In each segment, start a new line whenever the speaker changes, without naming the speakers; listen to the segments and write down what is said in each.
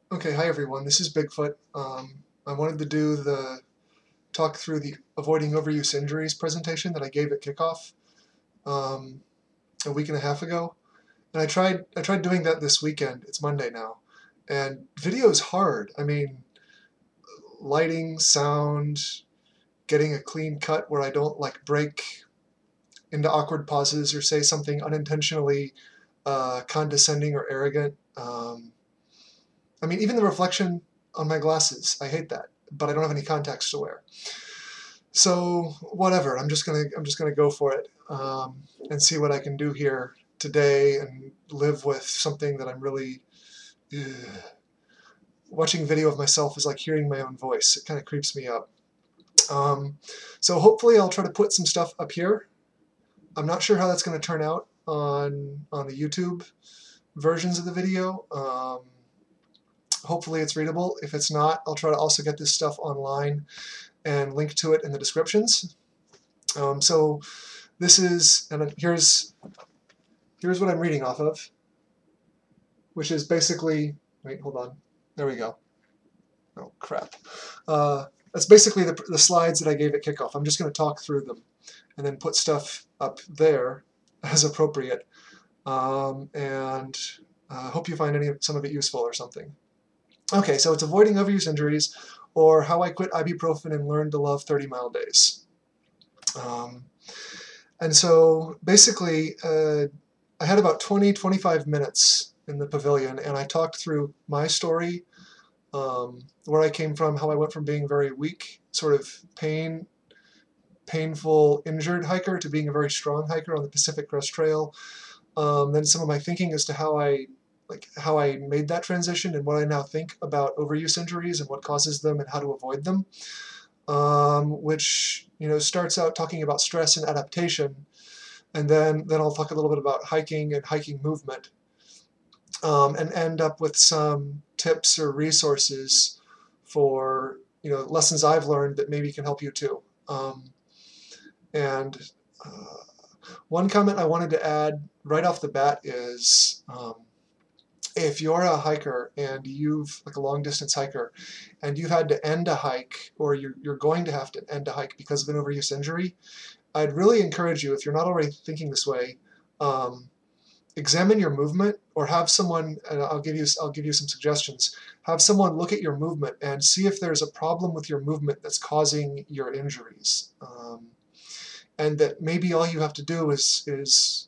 Okay, hi everyone. This is Bigfoot. I wanted to do the talk through the avoiding overuse injuries presentation that I gave at Kickoff um, a week and a half ago, and I tried doing that this weekend. It's Monday now, and video is hard. I mean, lighting, sound, getting a clean cut where I don't like break into awkward pauses or say something unintentionally condescending or arrogant. I mean, even the reflection on my glasses, I hate that, but I don't have any contacts to wear. So whatever, I'm just gonna go for it and see what I can do here today and live with something that I'm really. Ugh. Watching video of myself is like hearing my own voice. It kind of creeps me up. Um, so hopefully I'll try to put some stuff up here. I'm not sure how that's going to turn out on the YouTube versions of the video. Hopefully it's readable. If it's not, I'll try to also get this stuff online and link to it in the descriptions. So this is, and here's what I'm reading off of, which is basically, wait, hold on, there we go. Oh crap. That's basically the slides that I gave at Kickoff. I'm just going to talk through them and then put stuff up there as appropriate. And hope you find some of it useful or something. Okay, so it's avoiding overuse injuries, or how I quit ibuprofen and learned to love 30-mile days. And so basically, I had about 20-25 minutes in the pavilion, and I talked through my story, where I came from, how I went from being very weak, sort of painful, injured hiker to being a very strong hiker on the Pacific Crest Trail. Then some of my thinking as to how I made that transition and what I now think about overuse injuries and what causes them and how to avoid them, which starts out talking about stress and adaptation, and then I'll talk a little bit about hiking and hiking movement, and end up with some tips or resources for lessons I've learned that maybe can help you too. And one comment I wanted to add right off the bat is, if you're a hiker and like a long distance hiker, and you've had to end a hike, or you're going to have to end a hike because of an overuse injury, I'd really encourage you, if you're not already thinking this way, examine your movement, or have someone, and I'll give you some suggestions, have someone look at your movement and see if there's a problem with your movement that's causing your injuries. And that maybe all you have to do is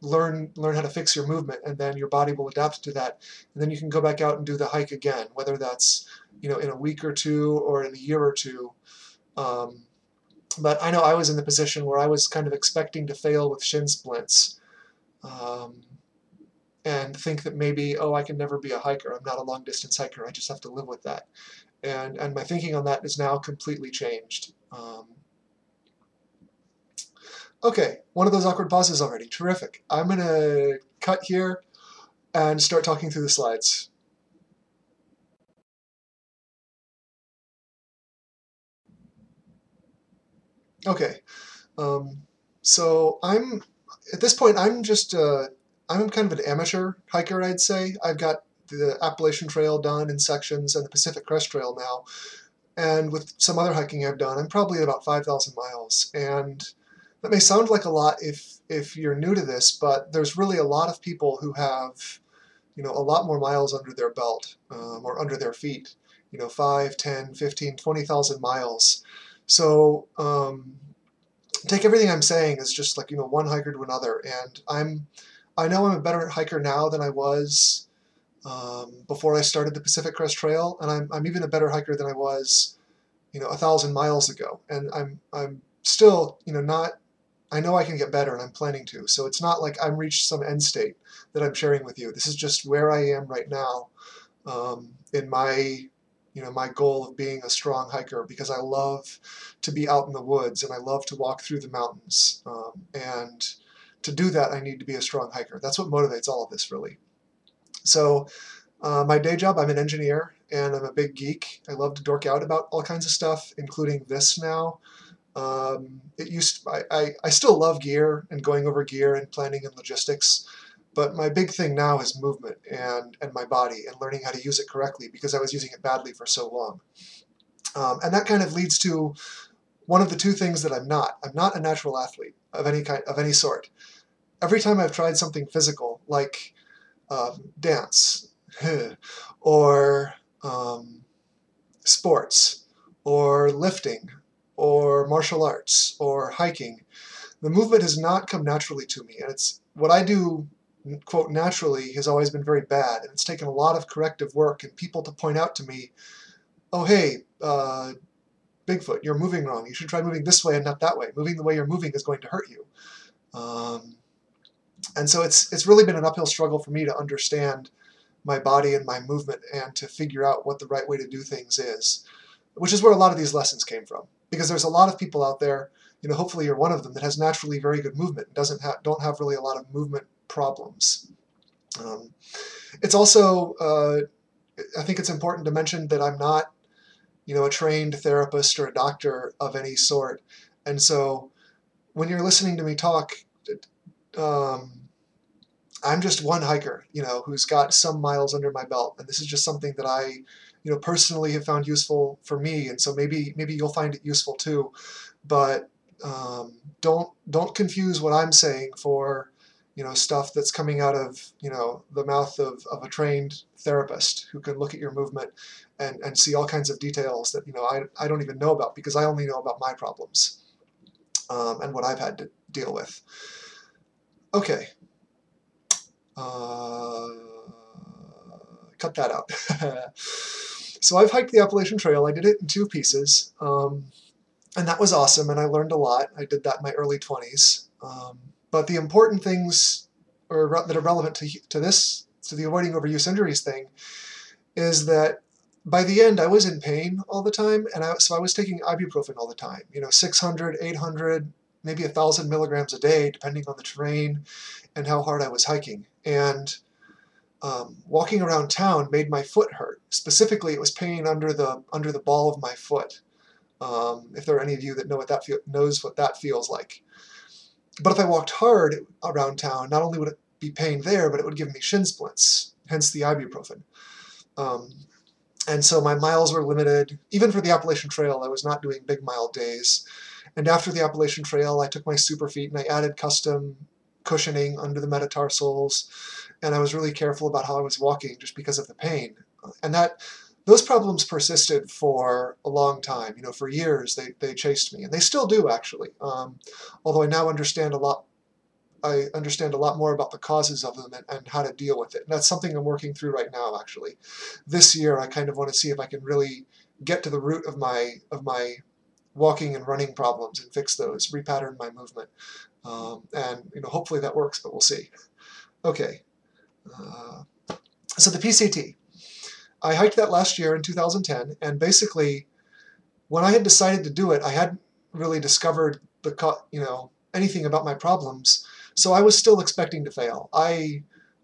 learn how to fix your movement, and then your body will adapt to that, and then you can go back out and do the hike again, whether that's in a week or two or in a year or two. But I know I was in the position where I was kind of expecting to fail with shin splints, and think that maybe, oh, I can never be a hiker. I'm not a long distance hiker. I just have to live with that. And my thinking on that is now completely changed. Okay, one of those awkward pauses already. Terrific. I'm going to cut here and start talking through the slides. Okay, so at this point, I'm kind of an amateur hiker, I'd say. I've got the Appalachian Trail done in sections and the Pacific Crest Trail now. And with some other hiking I've done, I'm probably at about 5,000 miles. And that may sound like a lot if you're new to this, but there's really a lot of people who have, a lot more miles under their belt, or under their feet, 5, 10, 15, 20,000 miles. So take everything I'm saying as just like, one hiker to another. And I know I'm a better hiker now than I was before I started the Pacific Crest Trail, and I'm even a better hiker than I was, 1,000 miles ago. And I'm still, not. I know I can get better, and I'm planning to. So it's not like I've reached some end state that I'm sharing with you. This is just where I am right now, in my, my goal of being a strong hiker, because I love to be out in the woods and I love to walk through the mountains. And to do that, I need to be a strong hiker. That's what motivates all of this, really. So my day job, I'm an engineer, and I'm a big geek. I love to dork out about all kinds of stuff, including this now. I still love gear and going over gear and planning and logistics, But my big thing now is movement and my body and learning how to use it correctly because I was using it badly for so long. And that kind of leads to one of the two things that I'm not. I'm not a natural athlete of any kind, of any sort. Every time I've tried something physical, like dance, or sports, or lifting, or martial arts, or hiking, the movement has not come naturally to me. And it's what I do, quote, naturally has always been very bad. And it's taken a lot of corrective work and people to point out to me, oh, hey, Bigfoot, you're moving wrong. You should try moving this way and not that way. Moving the way you're moving is going to hurt you. And so it's really been an uphill struggle for me to understand my body and my movement and to figure out what the right way to do things is, which is where a lot of these lessons came from. Because there's a lot of people out there, hopefully you're one of them, that has naturally very good movement, don't have really a lot of movement problems. It's also, I think it's important to mention that I'm not, a trained therapist or a doctor of any sort. And so when you're listening to me talk, I'm just one hiker, who's got some miles under my belt. And this is just something that I, personally have found useful for me. And so maybe you'll find it useful too. But don't confuse what I'm saying for, stuff that's coming out of, the mouth of a trained therapist who can look at your movement and see all kinds of details that, I don't even know about because I only know about my problems and what I've had to deal with. Okay. Cut that out. So I've hiked the Appalachian Trail. I did it in 2 pieces, and that was awesome, and I learned a lot. I did that in my early 20s. But the important things that are relevant to the avoiding overuse injuries thing is that by the end I was in pain all the time, and so I was taking ibuprofen all the time, 600, 800, maybe 1,000 milligrams a day, depending on the terrain and how hard I was hiking. And walking around town made my foot hurt. Specifically, it was pain under the ball of my foot. If there are any of you that knows what that feels like. But if I walked hard around town, not only would it be pain there, but it would give me shin splints, hence the ibuprofen. And so my miles were limited. Even for the Appalachian Trail, I was not doing big mile days. And after the Appalachian Trail, I took my super feet and I added custom cushioning under the metatarsals. And I was really careful about how I was walking just because of the pain. And those problems persisted for a long time. For years they chased me, and they still do actually. Although I now understand a lot. I understand a lot more about the causes of them and how to deal with it. And that's something I'm working through right now, actually. This year, I kind of want to see if I can really get to the root of my walking and running problems and fix those, repattern my movement. And hopefully that works, but we'll see. Okay. So the PCT. I hiked that last year in 2010, and basically, when I had decided to do it, I hadn't really discovered anything about my problems. So I was still expecting to fail.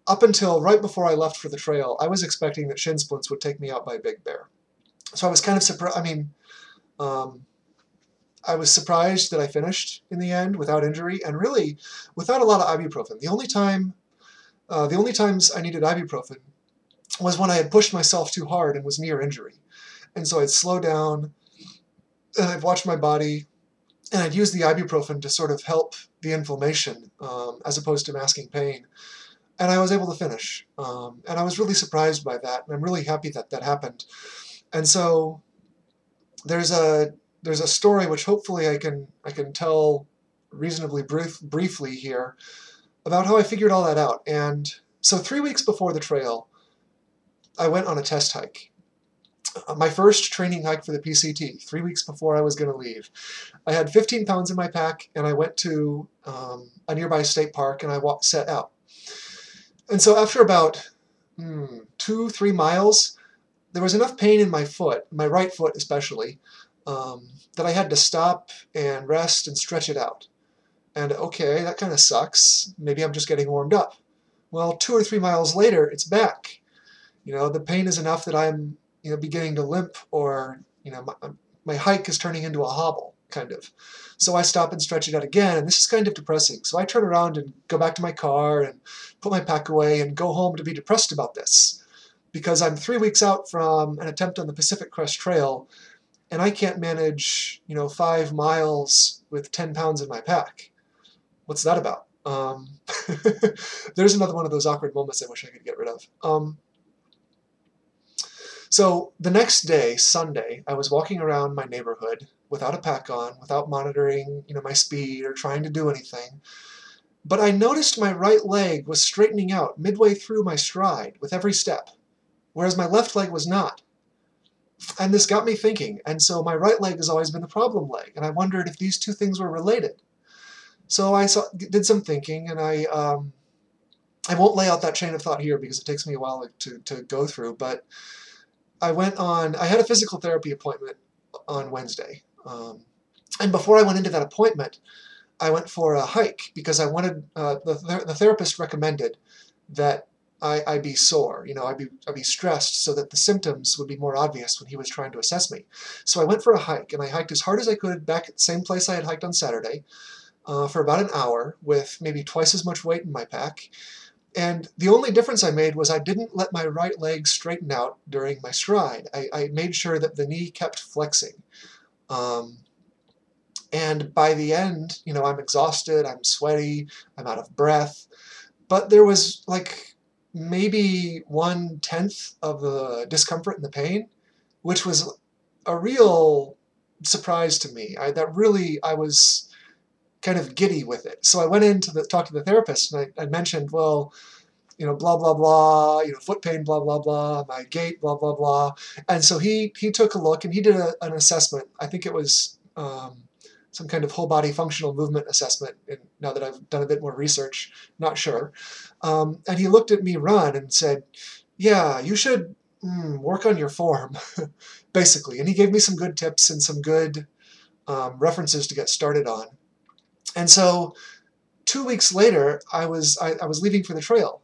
Up until right before I left for the trail, I was expecting that shin splints would take me out by Big Bear. So I was kind of surprised. I was surprised that I finished in the end without injury, and really without a lot of ibuprofen. The only times I needed ibuprofen was when I had pushed myself too hard and was near injury. And so I'd slow down, and I'd watch my body, and I'd use the ibuprofen to sort of help the inflammation as opposed to masking pain. And I was able to finish. And I was really surprised by that, and I'm really happy that that happened. And so there's a story which hopefully I can tell reasonably briefly here about how I figured all that out. And so 3 weeks before the trail, I went on a test hike. My first training hike for the PCT, 3 weeks before I was going to leave. I had 15 pounds in my pack, and I went to a nearby state park, and I set out. And so after about 2-3 miles, there was enough pain in my foot, my right foot especially, that I had to stop and rest and stretch it out. And okay, that kind of sucks. Maybe I'm just getting warmed up. Well, 2 or 3 miles later, it's back. The pain is enough that I'm beginning to limp, or my hike is turning into a hobble. kind of. So I stop and stretch it out again, and this is kind of depressing. So I turn around and go back to my car and put my pack away and go home to be depressed about this, because I'm 3 weeks out from an attempt on the Pacific Crest Trail, and I can't manage, 5 miles with 10 pounds in my pack. What's that about? There's another one of those awkward moments I wish I could get rid of. So the next day, Sunday, I was walking around my neighborhood without a pack on, without monitoring, my speed or trying to do anything. But I noticed my right leg was straightening out midway through my stride with every step, whereas my left leg was not. And this got me thinking, and so my right leg has always been the problem leg, and I wondered if these two things were related. So I did some thinking, and I won't lay out that chain of thought here because it takes me a while to go through, but I had a physical therapy appointment on Wednesday. And before I went into that appointment, I went for a hike because I wanted, the therapist recommended that I be sore, I'd be stressed so that the symptoms would be more obvious when he was trying to assess me. So I went for a hike, and I hiked as hard as I could back at the same place I had hiked on Saturday for about an hour with maybe twice as much weight in my pack. And the only difference I made was I didn't let my right leg straighten out during my stride. I made sure that the knee kept flexing. And by the end, I'm exhausted, I'm sweaty, I'm out of breath. But there was like maybe 1/10 of the discomfort and the pain, which was a real surprise to me. I was kind of giddy with it. So I went in to talk to the therapist, and I mentioned, well, blah, blah, blah, foot pain, blah, blah, blah, my gait, blah, blah, blah. And so he took a look, and he did an assessment. I think it was some kind of whole body functional movement assessment. And now that I've done a bit more research, not sure. And he looked at me run and said, yeah, you should work on your form, basically. And he gave me some good tips and some good references to get started on. And so 2 weeks later, I was leaving for the trail.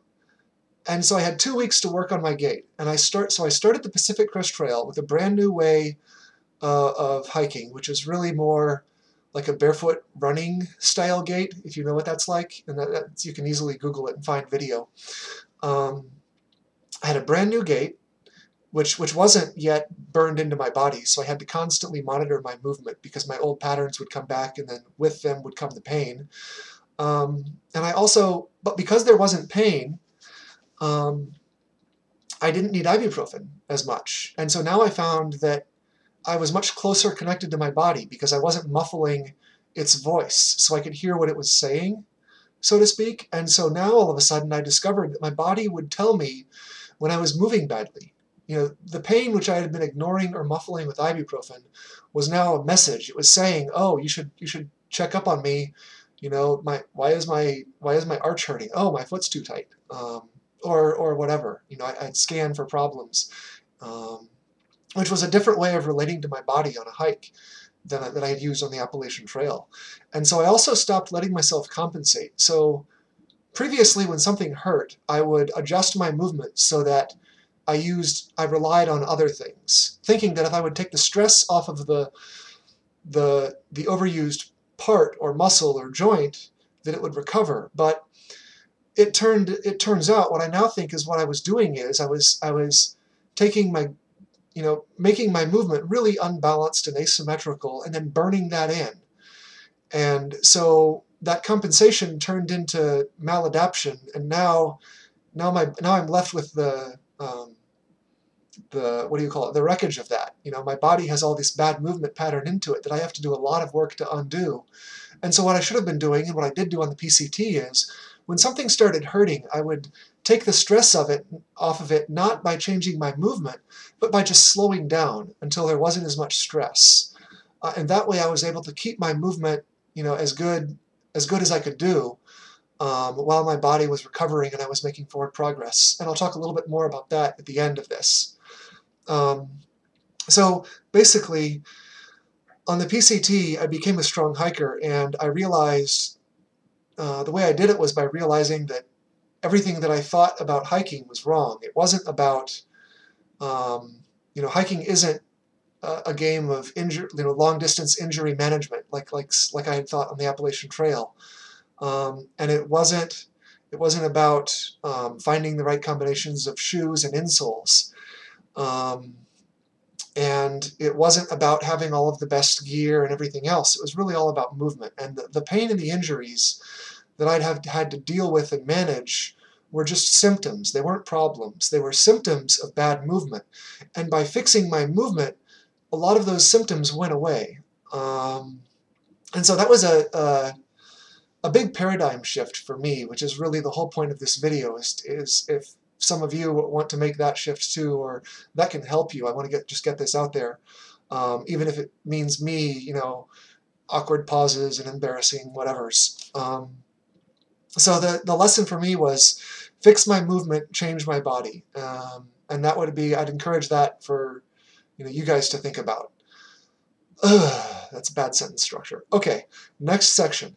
And so I had 2 weeks to work on my gait. And I started the Pacific Crest Trail with a brand new way of hiking, which is really more like a barefoot running style gait, if you know what that's like. And you can easily Google it and find video. I had a brand new gait, which wasn't yet burned into my body, so I had to constantly monitor my movement because my old patterns would come back, and then with them would come the pain. But because there wasn't pain, I didn't need ibuprofen as much. And so now I found that I was much closer connected to my body because I wasn't muffling its voice, so I could hear what it was saying, so to speak. And so now all of a sudden I discovered that my body would tell me when I was moving badly. The pain which I had been ignoring or muffling with ibuprofen was now a message. It was saying, "Oh, you should check up on me. Why is my arch hurting? Oh, my foot's too tight." Or whatever. I'd scan for problems, which was a different way of relating to my body on a hike that I had used on the Appalachian Trail. And so I also stopped letting myself compensate. So previously, when something hurt, I would adjust my movement so that I relied on other things, thinking that if I would take the stress off of the overused part or muscle or joint, that it would recover. But it turns out what I now think is what I was doing is I was taking my, making my movement really unbalanced and asymmetrical, and then burning that in. And so that compensation turned into maladaptation, and now I'm left with the what do you call it? The wreckage of that. My body has all this bad movement pattern into it that I have to do a lot of work to undo. And so what I should have been doing, and what I did do on the PCT, is when something started hurting, I would take the stress off of it, not by changing my movement, but by just slowing down until there wasn't as much stress. And that way I was able to keep my movement, as good as I could do, while my body was recovering and I was making forward progress. And I'll talk a little bit more about that at the end of this. So basically, on the PCT, I became a strong hiker, and I realized the way I did it was by realizing that everything that I thought about hiking was wrong. It wasn't about, hiking isn't a game of long distance injury management, like I had thought on the Appalachian Trail, and it wasn't about finding the right combinations of shoes and insoles, and it wasn't about having all of the best gear and everything else. It was really all about movement, and the pain and the injuries that I'd have had to deal with and manage were just symptoms. They weren't problems. They were symptoms of bad movement. And by fixing my movement, a lot of those symptoms went away. And so that was a big paradigm shift for me, which is really the whole point of this video, is if some of you want to make that shift too, or that can help you, I want to just get this out there. Even if it means me, awkward pauses and embarrassing whatevers. So the lesson for me was fix my movement, change my body, and that would be, I'd encourage that for you guys to think about. That's a bad sentence structure. Okay, next section.